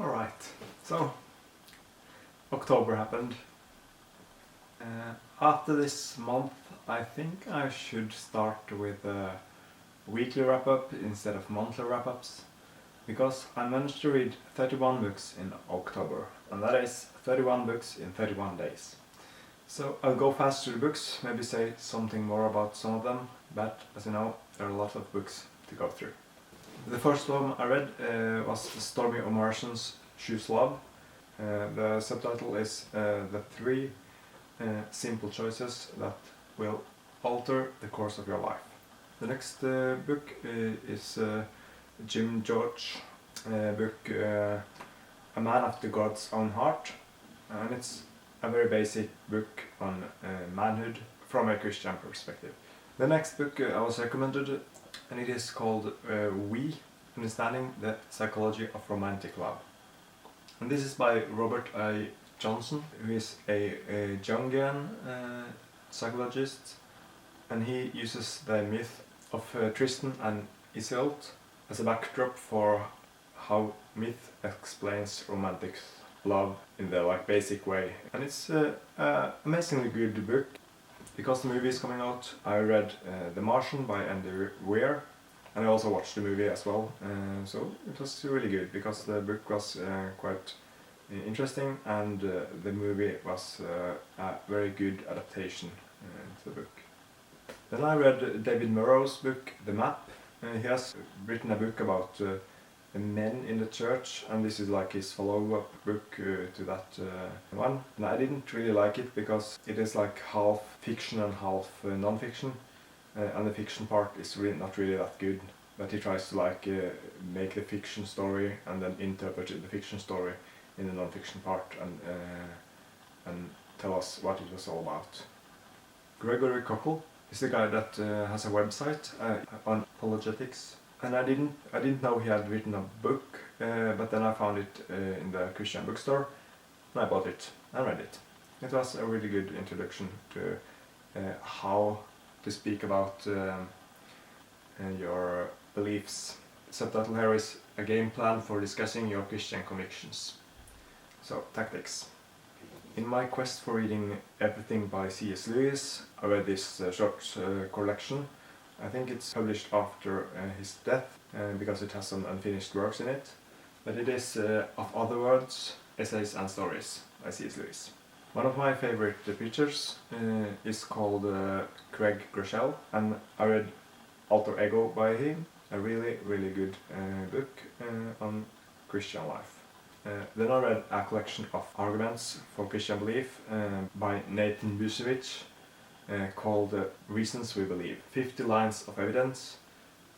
Alright, so October happened. After this month, I think I should start with a weekly wrap-up instead of monthly wrap-ups, because I managed to read 31 books in October, and that is 31 books in 31 days. So I'll go fast through the books, maybe say something more about some of them, but as you know, there are a lot of books to go through. The first one I read was Stormy O'Martian's Choose Love. The subtitle is The Three Simple Choices That Will Alter the Course of Your Life. The next book is Jim George book A Man After God's Own Heart, and it's a very basic book on manhood from a Christian perspective. The next book I was recommended, and it is called We, Understanding the Psychology of Romantic Love. And this is by Robert I. Johnson, who is a Jungian psychologist, and he uses the myth of Tristan and Isolde as a backdrop for how myth explains romantic love in the basic way. And it's an amazingly good book. Because the movie is coming out, I read The Martian by Andy Weir, and I also watched the movie as well, so it was really good because the book was quite interesting, and the movie was a very good adaptation to the book. Then I read David Murrow's book, The Map. He has written a book about men in the church, and this is like his follow-up book to that one. And I didn't really like it because it is like half fiction and half non-fiction, and the fiction part is not really that good. But he tries to make the fiction story and then interpret the fiction story in the non-fiction part and tell us what it was all about. Gregory Cockle is the guy that has a website on apologetics. And I didn't know he had written a book, but then I found it in the Christian bookstore, and I bought it and read it. It was a really good introduction to how to speak about your beliefs. The subtitle here is A Game Plan for Discussing Your Christian Convictions. So, tactics. In my quest for reading everything by C.S. Lewis, I read this short collection. I think it's published after his death, because it has some unfinished works in it. But it is Of Other Words, Essays and Stories by C.S. Lewis. One of my favorite preachers is called Craig Groeschel, and I read Alter Ego by him, a really, really good book on Christian life. Then I read a collection of arguments for Christian belief by Nathan Busevich, called Reasons We Believe, 50 lines of evidence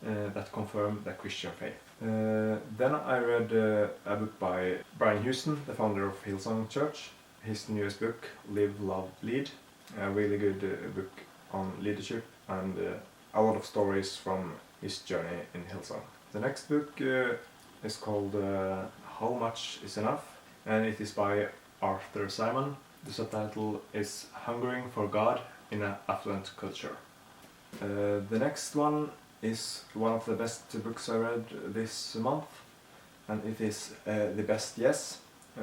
that confirm the Christian faith. Then I read a book by Brian Houston, the founder of Hillsong Church. His newest book, Live, Love, Lead, a really good book on leadership and a lot of stories from his journey in Hillsong. The next book is called How Much Is Enough, and it is by Arthur Simon. The subtitle is Hungering for God in an Affluent Culture. The next one is one of the best books I read this month, and it is The Best Yes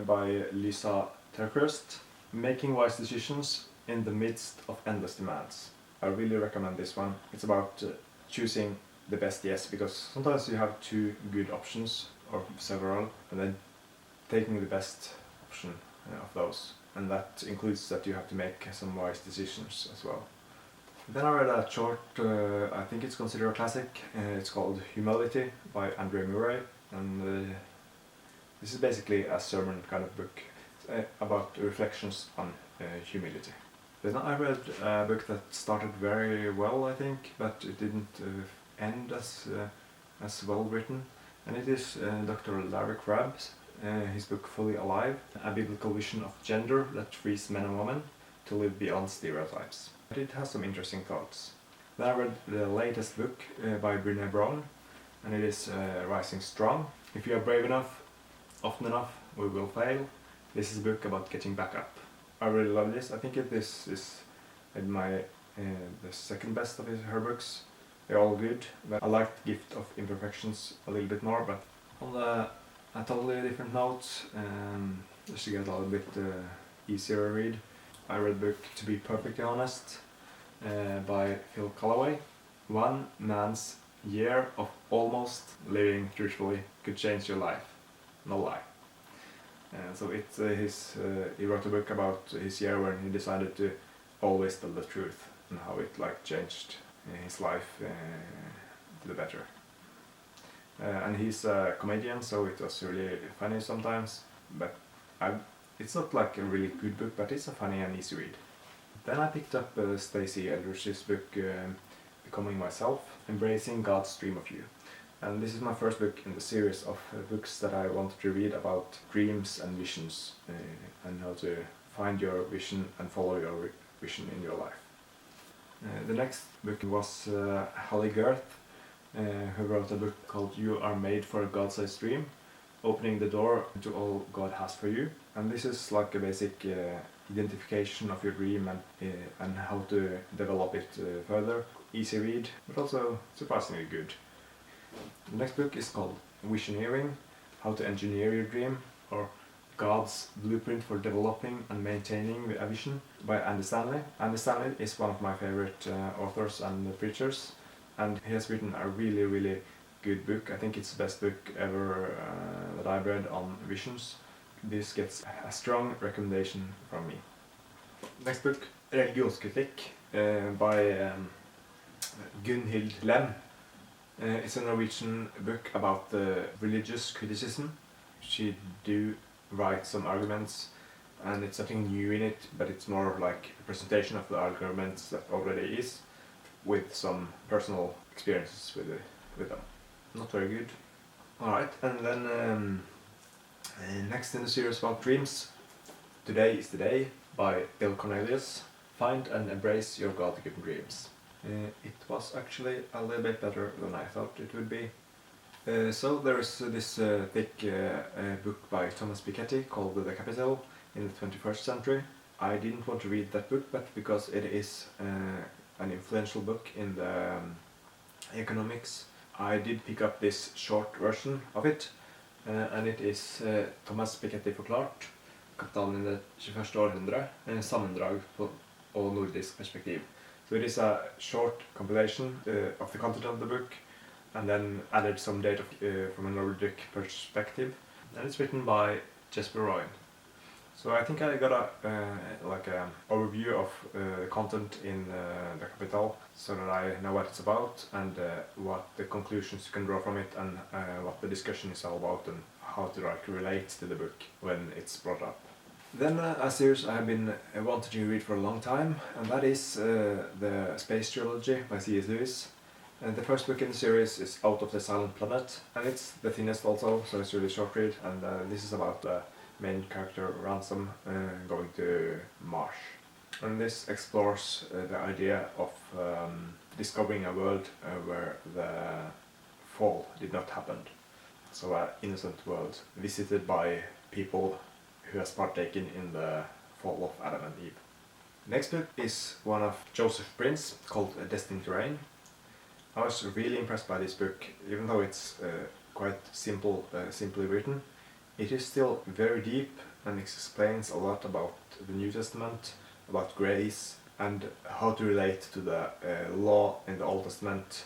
by Lisa Terkhurst, Making Wise Decisions in the Midst of Endless Demands. I really recommend this one. It's about choosing the best yes, because sometimes you have two good options or several, and then taking the best option of those. And that includes that you have to make some wise decisions as well. Then I read a short, I think it's considered a classic, it's called Humility by Andrew Murray, and this is basically a sermon kind of book about reflections on humility. Then I read a book that started very well, I think, but it didn't end as well written, and it is Dr. Larry Crabb's his book Fully Alive, a biblical vision of gender that frees men and women to live beyond stereotypes. But it has some interesting thoughts. Then I read the latest book by Brené Brown, and it is Rising Strong. If you are brave enough, often enough, we will fail. This is a book about getting back up. I really love this. I think this is the second best of her books. They're all good, but I liked Gift of Imperfections a little bit more. But on the a totally different note, just to get a little bit easier read. I read the book To Be Perfectly Honest by Phil Callaway. One man's year of almost living truthfully could change your life. No lie. So he wrote a book about his year when he decided to always tell the truth and how it changed his life to the better. And he's a comedian, so it was really funny sometimes, but it's not a really good book, but it's a funny and easy read. Then I picked up Stacey Eldridge's book Becoming Myself, Embracing God's Dream of You. And this is my first book in the series of books that I wanted to read about dreams and visions and how to find your vision and follow your vision in your life. The next book was Holly Girth, who wrote a book called You Are Made for a God-Sized Dream, Opening the Door to All God Has for You. And this is a basic identification of your dream and how to develop it further. Easy read, but also surprisingly good. The next book is called Visioneering, How to Engineer Your Dream, or God's Blueprint for Developing and Maintaining a Vision by Andy Stanley. Andy Stanley is one of my favorite authors and preachers, and he has written a really, really good book. I think it's the best book ever that I've read on visions. This gets a strong recommendation from me. Next book, Religionskritikk by Gunhild Lem. It's a Norwegian book about religious criticism. She do write some arguments, and it's nothing new in it, but it's more like a presentation of the arguments that already is, with some personal experiences with them. Not very good. Alright, and then next in the series about dreams, Today is the Day by Bill Cornelius. Find and embrace your God-given dreams. It was actually a little bit better than I thought it would be. So there is this thick book by Thomas Piketty called The Capital in the 21st Century. I didn't want to read that book, but because it is an influential book in the economics, I did pick up this short version of it, and it is Thomas Piketty forklart, Kapitalen i det 21. århundre, sammendrag og nordisk perspektiv. So it is a short compilation of the content of the book, and then added some data from a Nordic perspective. And it's written by Jesper Royen. So I think I got a overview of content in the Capital, so that I know what it's about and what the conclusions you can draw from it, and what the discussion is all about, and how to relate to the book when it's brought up. Then a series I have been wanting to read for a long time, and that is the Space Trilogy by C.S. Lewis. And the first book in the series is Out of the Silent Planet, and it's the thinnest also, so it's really short read, and this is about the main character Ransom going to Mars. And this explores the idea of discovering a world where the fall did not happen. So an innocent world visited by people who has partaken in the fall of Adam and Eve. Next book is one of Joseph Prince called Destined to Reign. I was really impressed by this book, even though it's quite simply written. It is still very deep and explains a lot about the New Testament, about grace, and how to relate to the law in the Old Testament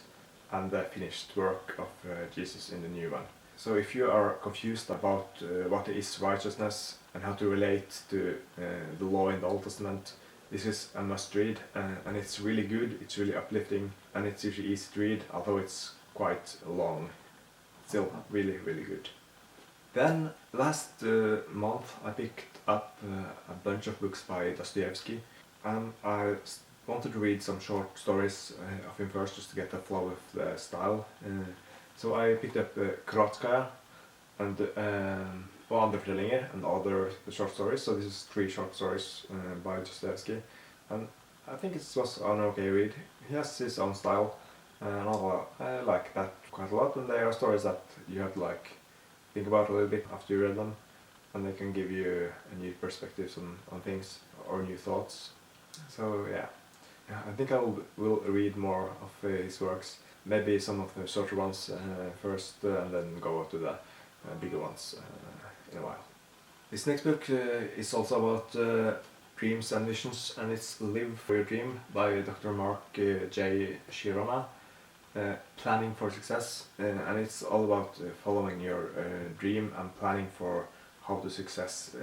and the finished work of Jesus in the new one. So if you are confused about what is righteousness and how to relate to the law in the Old Testament, this is a must read, and it's really good, it's really uplifting, and it's usually easy to read, although it's quite long. Still really, really good. Then last month I picked up a bunch of books by Dostoevsky, and I wanted to read some short stories of him first, just to get the flow of the style. So I picked up Kroatskaya and og andre fortellinger and other short stories. So this is 3 short stories by Dostoevsky, and I think it was an okay read. He has his own style, and I like that quite a lot. And they are stories that you have to think about a little bit after you read them, and they can give you a new perspectives on things or new thoughts. So yeah, I think I will read more of his works. Maybe some of the shorter ones first, and then go to the bigger ones in a while. This next book is also about dreams and visions, and it's Live for Your Dream by Dr. Mark J. Shirona. Planning for success, and it's all about following your dream and planning for how to success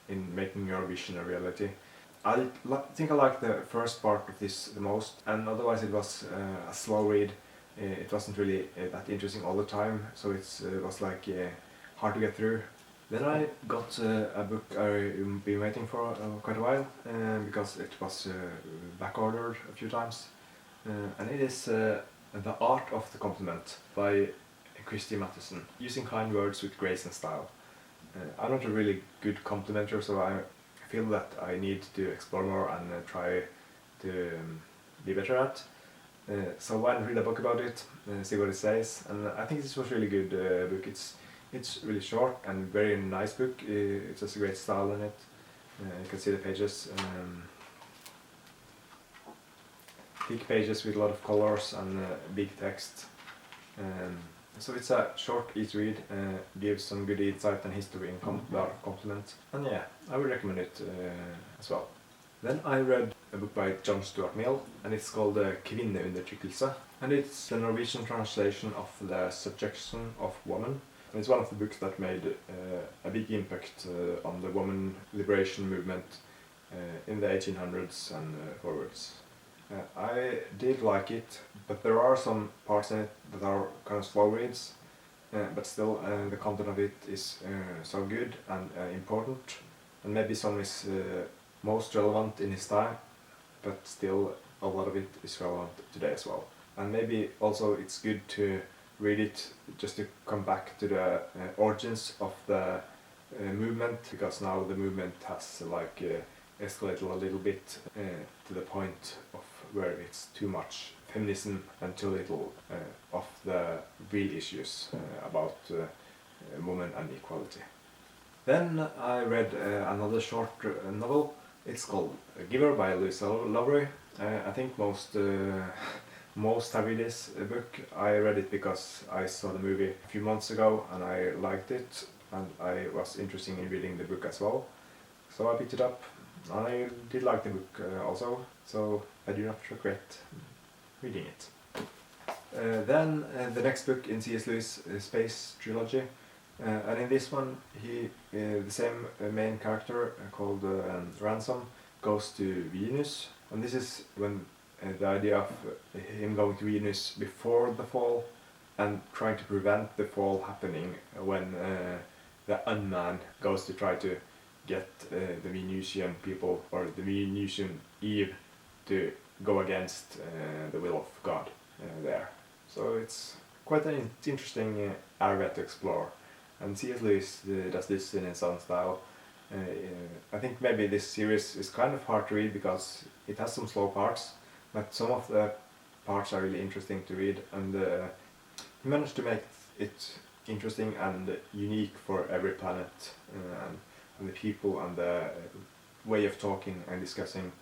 in making your vision a reality. I think I like the first part of this the most, and otherwise it was a slow read. It wasn't really that interesting all the time, so it was like hard to get through. Then I got a book I've been waiting for quite a while, because it was back ordered a few times. And it is The Art of the Compliment by Christy Matheson, using kind words with grace and style. I'm not a really good complimenter, so I feel that I need to explore more and try to be better at. So why not read a book about it, see what it says, and I think this was a really good book. It's really short and very nice book. It has a great style in it. You can see the pages. Thick pages with a lot of colors and big text. So it's a short, easy read, gives some good insight and history in the art of compliment. And yeah, I would recommend it as well. Then I read a book by John Stuart Mill, and it's called Kvinneundertrykkelse. And it's the Norwegian translation of The Subjection of Woman. And it's one of the books that made a big impact on the woman liberation movement in the 1800s and forwards. I did like it, but there are some parts in it that are kind of slow reads, but still the content of it is so good and important, and maybe some is most relevant in his time, but still a lot of it is relevant today as well. And maybe also it's good to read it just to come back to the origins of the movement, because now the movement has escalated a little bit to the point of where it's too much feminism and too little of the real issues about women and equality. Then I read another short novel. It's called Giver by Louisa Lovery. I think most have read this book. I read it because I saw the movie a few months ago and I liked it, and I was interested in reading the book as well. So I picked it up. I did like the book also, so I do not regret reading it. Then the next book in C.S. Lewis' Space Trilogy, and in this one the same main character called Ransom goes to Venus, and this is when the idea of him going to Venus before the fall and trying to prevent the fall happening when the Unman goes to try to get the Venusian people, or the Venusian Eve, to go against the will of God there. So it's quite an interesting area to explore, and C.S. Lewis does this in his own style. I think maybe this series is kind of hard to read because it has some slow parts, but some of the parts are really interesting to read, and he managed to make it interesting and unique for every planet, and the people and the way of talking and discussing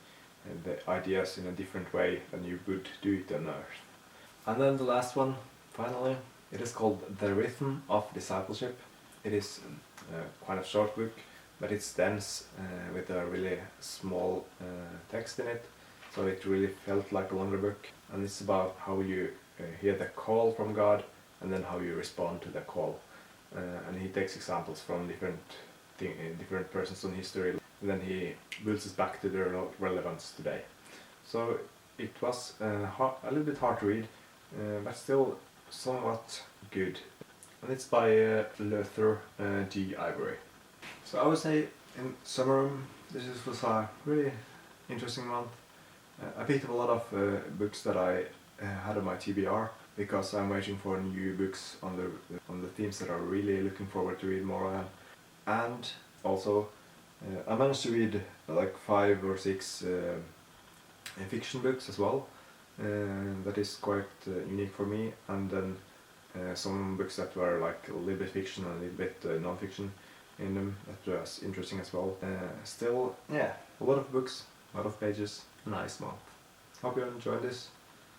the ideas in a different way than you would do it on Earth. And then the last one, finally, it is called The Rhythm of Discipleship. It is quite a short book, but it's dense with a really small text in it, so it really felt like a longer book. And it's about how you hear the call from God and then how you respond to the call. And he takes examples from different persons in history, and then he builds it back to their relevance today. So it was a little bit hard to read, but still somewhat good. And it's by Luther G. Ivory. So I would say, in summary, this was a really interesting month. I picked up a lot of books that I had on my TBR, because I'm waiting for new books on the themes that I'm really looking forward to read more on. And also I managed to read like 5 or 6 fiction books as well. That is quite unique for me, and then some books that were like a little bit fiction and a little bit non-fiction in them, that was interesting as well. Still, yeah, a lot of books, a lot of pages, nice month. Hope you enjoyed this.